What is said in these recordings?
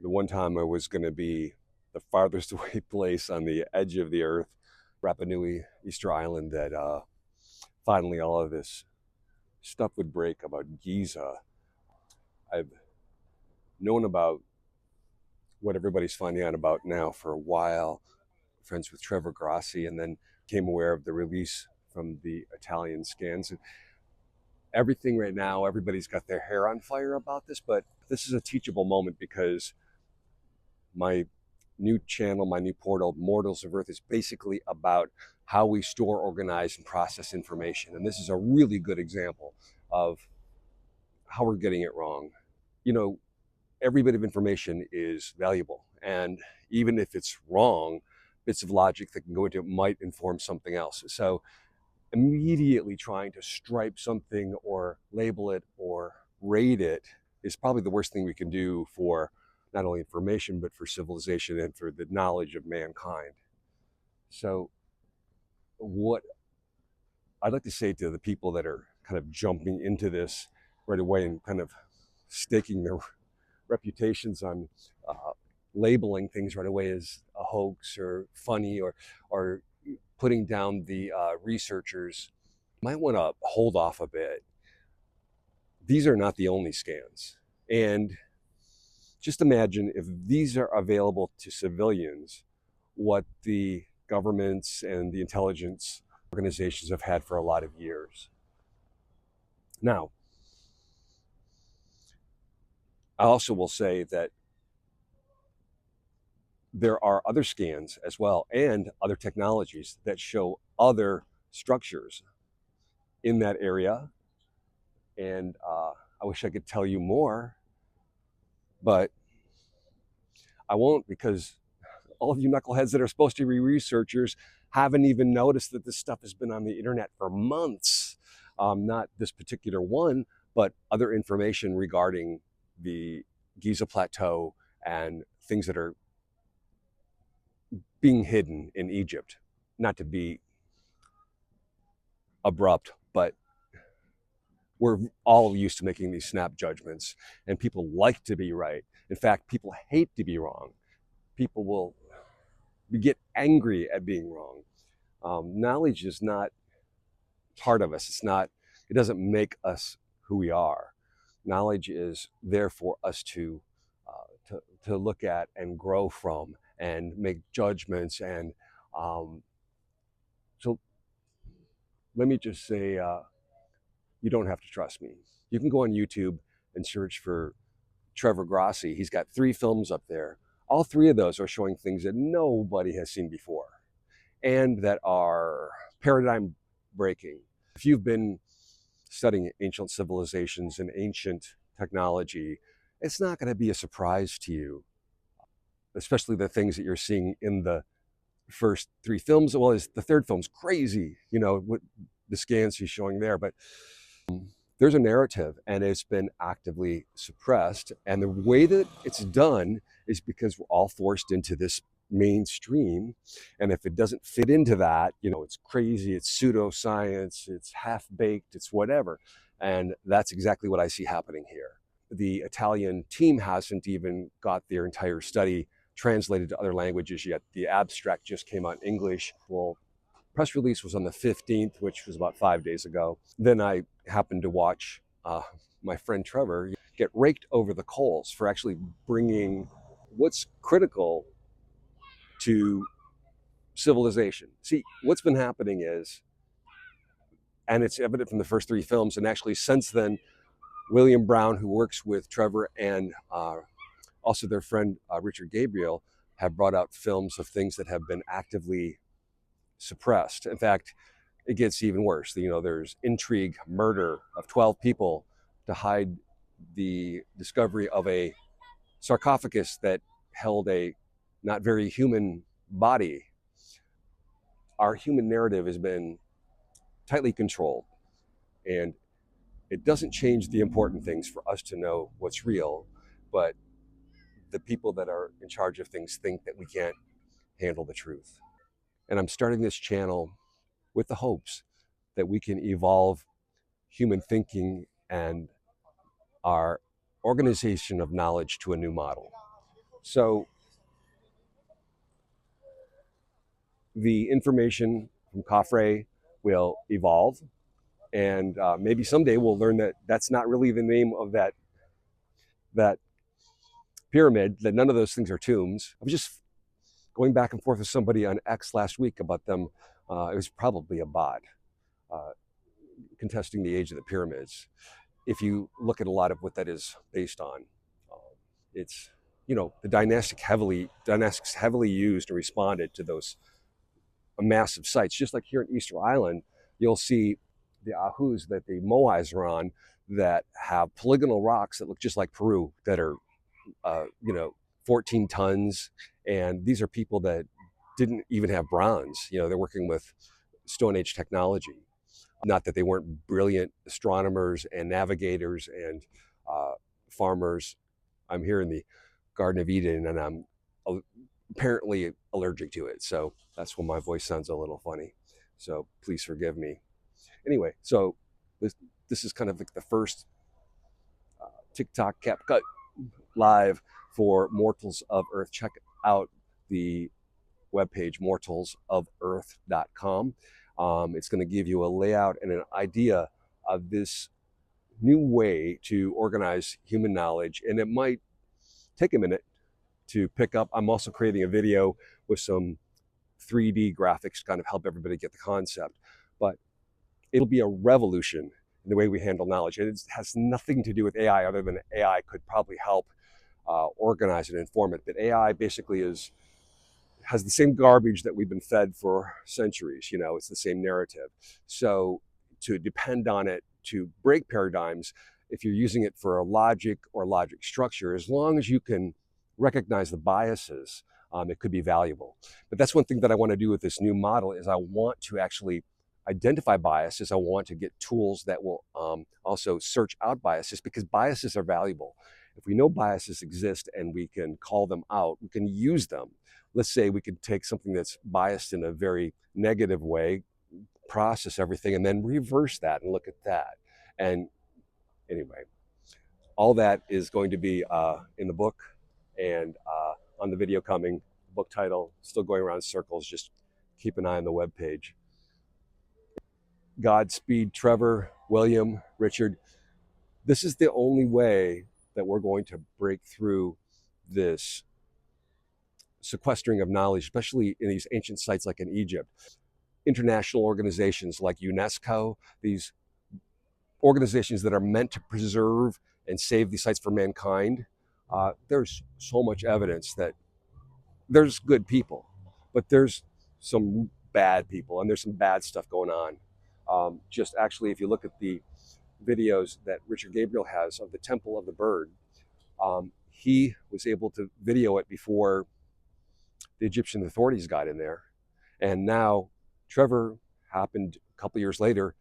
the one time I was going to be the farthest away place on the edge of the earth, Rapa Nui, Easter Island, that finally all of this stuff would break about Giza. I've known about what everybody's finding out about now for a while, friends with Trevor Grassi, and then became aware of the release from the Italian scans. And everything right now, everybody's got their hair on fire about this, but this is a teachable moment because my new channel, my new portal, Mortals of Earth, is basically about how we store, organize, and process information. And this is a really good example of how we're getting it wrong. You know, every bit of information is valuable. And even if it's wrong, bits of logic that can go into it might inform something else. So immediately trying to stripe something or label it or rate it is probably the worst thing we can do for not only information, but for civilization and for the knowledge of mankind. So what I'd like to say to the people that are kind of jumping into this right away and kind of staking their reputations on labeling things right away as a hoax or funny or putting down the researchers, might want to hold off a bit. These are not the only scans. And just imagine if these are available to civilians, what the governments and the intelligence organizations have had for a lot of years. Now, I also will say that there are other scans as well and other technologies that show other structures in that area. And I wish I could tell you more, but I won't, because all of you knuckleheads that are supposed to be researchers haven't even noticed that this stuff has been on the internet for months. Not this particular one, but other information regarding the Giza Plateau and things that are being hidden in Egypt. Not to be abrupt, but we're all used to making these snap judgments, and people like to be right. In fact, people hate to be wrong. People will get angry at being wrong. Knowledge is not part of us. It doesn't make us who we are. Knowledge is there for us to look at and grow from and make judgments. And so let me just say, you don't have to trust me. You can go on YouTube and search for Trevor Grassi. He's got 3 films up there. All 3 of those are showing things that nobody has seen before and that are paradigm breaking. If you've been studying ancient civilizations and ancient technology, it's not going to be a surprise to you, especially the things that you're seeing in the first 3 films. Well, the 3rd film's crazy, you know, what the scans he's showing there, but there's a narrative and it's been actively suppressed. And the way that it's done is because we're all forced into this mainstream. And if it doesn't fit into that, you know, it's crazy, it's pseudoscience, it's half-baked, it's whatever. And that's exactly what I see happening here. The Italian team hasn't even got their entire study translated to other languages yet. The abstract just came out in English. Well, press release was on the 15th, which was about 5 days ago. Then I happened to watch my friend Trevor get raked over the coals for actually bringing what's critical to civilization. See, what's been happening is, and it's evident from the first 3 films, and actually since then, William Brown, who works with Trevor, and also their friend Richard Gabriel, have brought out films of things that have been actively suppressed. In fact, it gets even worse. You know, there's intrigue, murder of 12 people to hide the discovery of a sarcophagus that held a not very human body. Our human narrative has been tightly controlled, and it doesn't change the important things for us to know what's real, but the people that are in charge of things think that we can't handle the truth. And I'm starting this channel with the hopes that we can evolve human thinking and our organization of knowledge to a new model. So the information from Khafre will evolve, and maybe someday we'll learn that that's not really the name of that pyramid. That none of those things are tombs. I was just going back and forth with somebody on X last week about them. It was probably a bot uh, contesting the age of the pyramids. If you look at a lot of what that is based on, it's the dynastics heavily used and responded to those massive sites. Just like here in Easter Island, you'll see the Ahus that the Moais are on that have polygonal rocks that look just like Peru that are, uh, you know, 14 tons. And these are people that didn't even have bronze. They're working with Stone Age technology. Not that they weren't brilliant astronomers and navigators and farmers. I'm here in the Garden of Eden, and I'm apparently allergic to it. So that's why my voice sounds a little funny. So please forgive me. Anyway, so this is kind of like the first TikTok CapCut live for Mortals of Earth. Check out the webpage mortalsoferarth.com. It's going to give you a layout and an idea of this new way to organize human knowledge, and it might take a minute to pick up. I'm also creating a video with some 3D graphics to kind of help everybody get the concept, but it'll be a revolution in the way we handle knowledge. And it has nothing to do with AI, other than AI could probably help organize and inform it. But AI basically has the same garbage that we've been fed for centuries. It's the same narrative. So to depend on it to break paradigms, if you're using it for a logic or logic structure, as long as you can recognize the biases, it could be valuable. But that's one thing that I want to do with this new model is I want to actually identify biases. I want to get tools that will also search out biases, because biases are valuable. If we know biases exist and we can call them out, we can use them. Let's say we could take something that's biased in a very negative way, process everything, and then reverse that and look at that. And anyway, all that is going to be in the book and on the video coming. Book title still going around in circles. Just keep an eye on the webpage. Godspeed, Trevor, William, Richard. This is the only way that we're going to break through this sequestering of knowledge, especially in these ancient sites like in Egypt. International organizations like UNESCO, these organizations that are meant to preserve and save these sites for mankind, there's so much evidence that there's good people, but there's some bad people, and there's some bad stuff going on. Just actually, if you look at the videos that Richard Gabriel has of the Temple of the Bird, he was able to video it before the Egyptian authorities got in there. And now Trevor happened a couple years later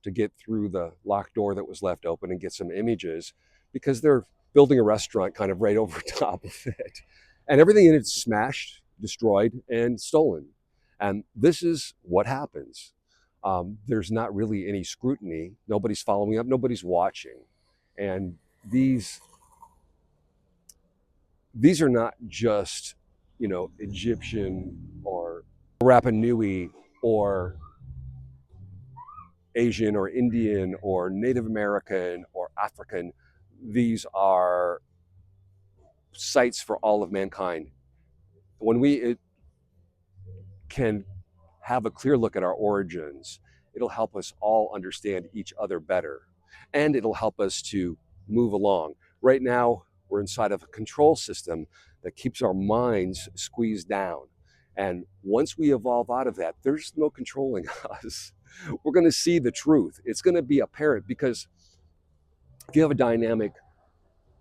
to get through the locked door that was left open and get some images, because they're building a restaurant kind of right over top of it. And everything in it's smashed, destroyed, and stolen. And this is what happens. There's not really any scrutiny. Nobody's following up. Nobody's watching. And these are not just, Egyptian or Rapa Nui or Asian or Indian or Native American or African. These are sites for all of mankind. When we can have a clear look at our origins, it'll help us all understand each other better. And it'll help us to move along. Right now, we're inside of a control system that keeps our minds squeezed down. And once we evolve out of that, there's no controlling us. We're going to see the truth. It's going to be apparent, because if you have a dynamic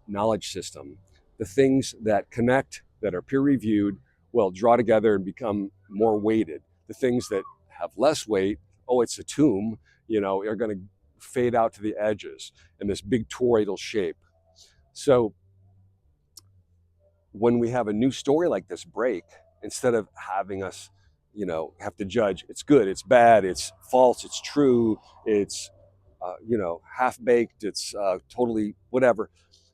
knowledge system, the things that connect, that are peer reviewed, will draw together and become more weighted. The things that have less weight, oh, it's a tomb, are going to fade out to the edges in this big toroidal shape. So when we have a new story like this break, instead of having us, have to judge, it's good, it's bad, it's false, it's true, it's, half baked, it's totally whatever.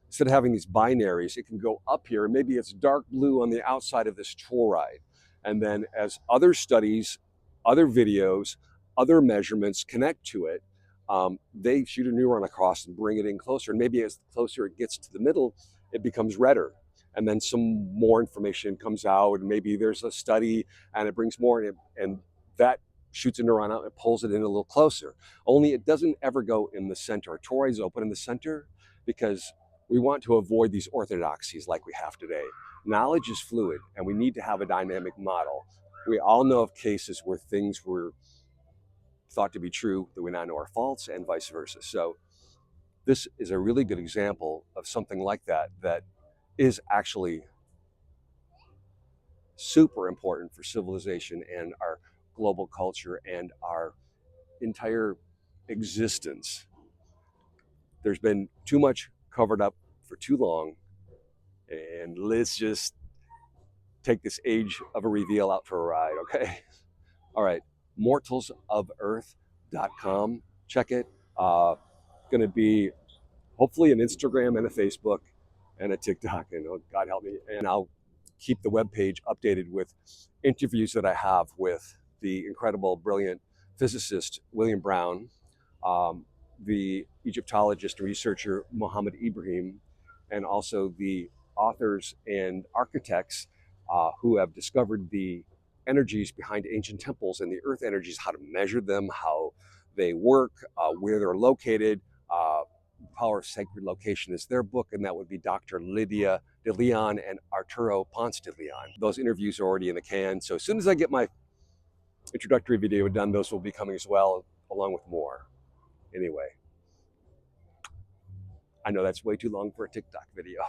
Instead of having these binaries, it can go up here, and maybe it's dark blue on the outside of this toroid. And then as other studies, other videos, other measurements connect to it, they shoot a neuron across and bring it in closer. And maybe as closer it gets to the middle, it becomes redder. And then some more information comes out, and maybe there's a study and it brings more, and that shoots a neuron out and pulls it in a little closer. Only it doesn't ever go in the center. Our toroid is open in the center because we want to avoid these orthodoxies like we have today. Knowledge is fluid, and we need to have a dynamic model. We all know of cases where things were thought to be true that we now know are false, and vice versa. So this is a really good example of something like that that is actually super important for civilization and our global culture and our entire existence. There's been too much covered up for too long, and let's just take this age of a reveal out for a ride, okay? All right, mortalsofearth.com. Check it. Going to be hopefully an Instagram and a Facebook and a TikTok, and oh, God help me. And I'll keep the webpage updated with interviews that I have with the incredible, brilliant physicist William Brown, the Egyptologist and researcher Mohammed Ibrahim, and also the authors and architects who have discovered the energies behind ancient temples and the earth energies, how to measure them, how they work, where they're located. Power of Sacred Location is their book, and that would be Dr. Lydia de Leon and Arturo Ponce de Leon. Those interviews are already in the can, so as soon as I get my introductory video done, those will be coming as well, along with more. Anyway, I know that's way too long for a TikTok video.